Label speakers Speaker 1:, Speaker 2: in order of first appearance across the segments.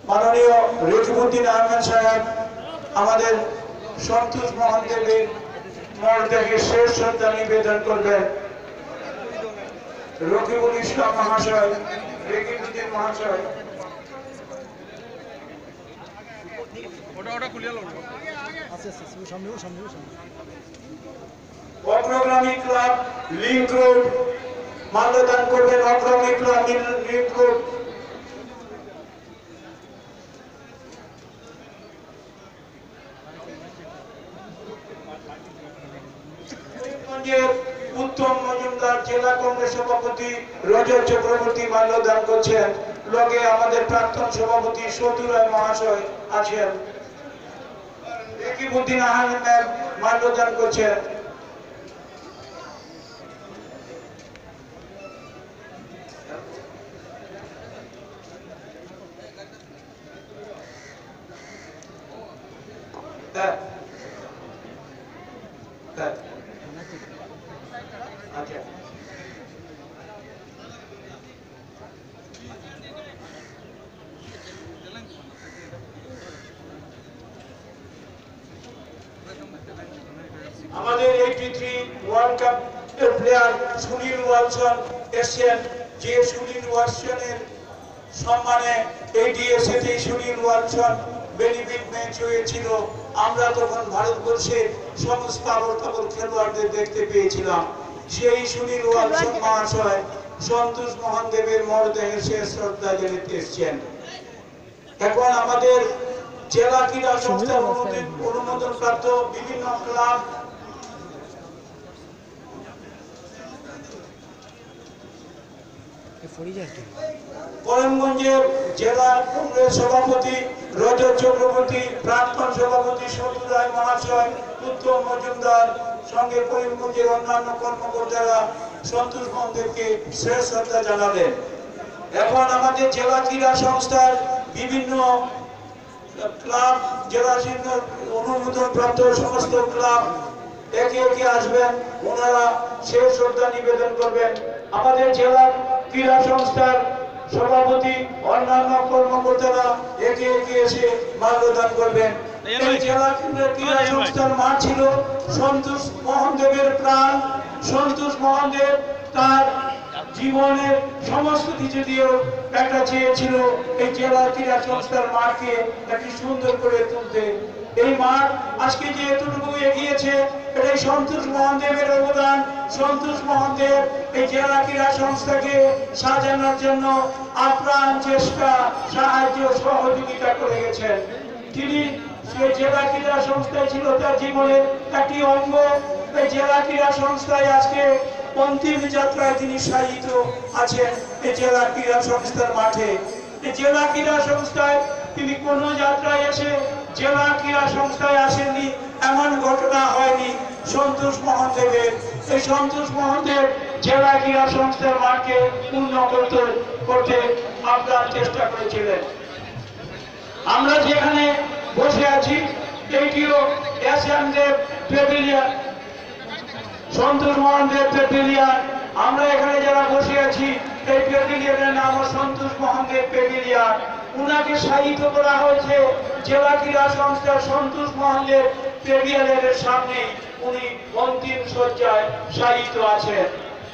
Speaker 1: মাননীয় রকিবউদ্দিন আহমেদ সাহেব আমাদের সন্তোষ মোহন দেবের মরদেহে শেষ শ্রদ্ধা নিবেদন করবেন। রকিবুল ইসলাম মহাশয়, রকিবউদ্দিন মহাশয়। অগ্রগামী ক্লাব লিংক রোড মাল্যদান করবেন। অগ্রগামী ক্লাব লিংক রোড। উত্তম মজুমদার জেলা কংগ্রেস সভাপতি রজত চক্রবর্তী মাল্যদান করছেন। লগে আমাদের প্রাক্তন সভাপতি সদুরায় মহাশয় আছেন। রকিবউদ্দিন আহমেদ মাল্যদান করছেন। আচ্ছা, আমাদের 83 ওয়ার্ল্ড কাপ প্লেয়ার সুনীল ওয়ালসন এসেছেন। যে সুনীল ওয়ালসনের সম্মানে এটিএসএতে সুনীল ওয়ালসন বেনিফিট ম্যাচ হয়েছিল। আমরা তখন ভারতবর্ষের সমস্ত আবল খেলোয়াড়দের দেখতে পেয়েছিলাম। সেই সুনীল ওয়ালসন মহাশয় সন্তোষ মোহন দেবের মরদেহে শেষ শ্রদ্ধা জানাতে এসেছেন। এখন আমাদের জেলা ক্রীড়া সংস্থার অনুমোদন প্রাপ্ত বিভিন্ন ক্লাব করিমগঞ্জের জেলা কংগ্রেস সভাপতি রজত চক্রবর্তী, প্রাক্তন সভাপতি সদুরায় মহাশয়, উত্তম মজুমদার সঙ্গে করিমগঞ্জের অন্যান্য কর্মকর্তারা সন্তোষ মোহন দেবকে শেষ শ্রদ্ধা জানালেন। এখন আমাদের জেলা ক্রীড়া সংস্থার বিভিন্ন ক্লাব, জেলা অনুমোদন প্রাপ্ত সমস্ত ক্লাব একে একে আসবেন, ওনারা শেষ শ্রদ্ধা নিবেদন করবেন। আমাদের জেলা ক্রীড়া সংস্থার সভাপতি, অন্যান্য কর্মকর্তারা একে একে এসে মাল্যদান করবেন। এই জেলা ক্রীড়া সংস্থার মাঠ ছিল সন্তোষ মোহন দেবের প্রাণ। সন্তোষ মোহন দেব তার জীবনের সমস্ত কিছু দিয়েও একটা চেয়েছিল এই জেলা ক্রীড়া সংস্থার মাঠকে একটি সুন্দর করে তুলতে। এই মাঠ আজকে যে এতটুকু এগিয়েছে এটাই সন্তোষ মোহন দেবের অবদান। সন্তোষ মোহন দেব এই জেলা ক্রীড়া সংস্থাকে সাজানোর জন্য আপ্রাণ চেষ্টা, সাহায্য, সহযোগিতা করে গেছেন। তিনি সেই জেলা ক্রীড়া সংস্থায় ছিল তার জীবনের একটি অঙ্গ। এই জেলা ক্রীড়া সংস্থায় আজকে অন্তিম যাত্রায় তিনি শায়িত আছেন এই জেলা ক্রীড়া সংস্থার মাঠে। এই জেলা ক্রীড়া সংস্থায় তিনি কোন যাত্রায় এসে জেলা ক্রীড়া সংস্থায় আসেননি এমন ঘটনা হয়নি সন্তোষ মোহন দেবের। এই সন্তোষ মোহন দেব জেলা ক্রীড়া সংস্থার মাঠকে পূর্ণ করতে আপ্রাণ চেষ্টা করেছিলেন। আমরা যেখানে বসে আছি এইটিও এসএম দেব প্যাভিলিয়ন, সন্তোষ মোহন দেব প্যাভিলিয়ন। আমরা এখানে যারা বসে আছি এই প্যাভিলিয়নের নাম সন্তোষ মোহন দেব প্যাভিলিয়ন। উনাকে শায়িত করা হয়েছে জেলা ক্রীড়া সংস্থার সন্তোষ মোহন দেব প্যাভিলিয়নের সামনে। উনি অন্তিম শয্যায় শায়িত আছেন।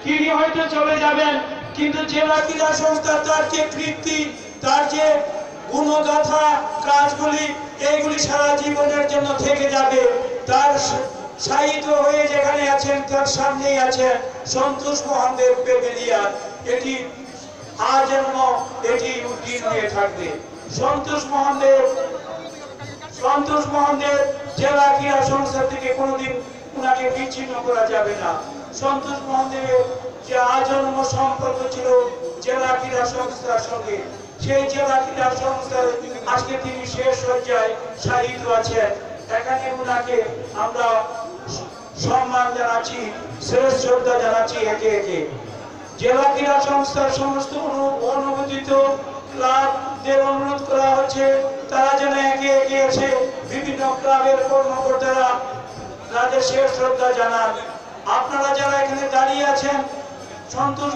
Speaker 1: তিনি হয়তো চলে যাবেন, কিন্তু জেলা ক্রীড়া সংস্থা তার যে কীর্তি, তার যে গুণগাথা কাজগুলি, এইগুলি সারা জীবনের জন্য থেকে যাবে। তার শায়িত হয়ে যেখানে আছেন তার সামনেই আছেন সন্তোষ মোহন দেব প্যাভিলিয়ন। এটি আজন্ম এটি উদ্দিন হয়ে থাকবে। সন্তোষ মোহন দেব জেলা ক্রীড়া সংস্থা থেকে কোনোদিন উনাকে বিচ্ছিন্ন করা যাবে না। সন্তোষ মোহন দেবের যে আজন্ম সম্পর্ক ছিল জেলা ক্রীড়া সংস্থার সঙ্গে, সেই জেলা ক্রীড়া সংস্থার আজকে তিনি শেষ শয্যায় শায়িত আছেন। এখানে উনাকে আমরা সম্মান জানাচ্ছি, শেষ শ্রদ্ধা জানাচ্ছি একে একে। জেলা ক্রীড়া সংস্থার সমস্ত অনুমোদিত ক্লাবদের অনুরোধ করা হচ্ছে তারা যেন একে একে এসে বিভিন্ন ক্লাবের কর্মকর্তারা তাদের শেষ শ্রদ্ধা জানান। আপনারা যারা এখানে দাঁড়িয়ে আছেন সন্তোষ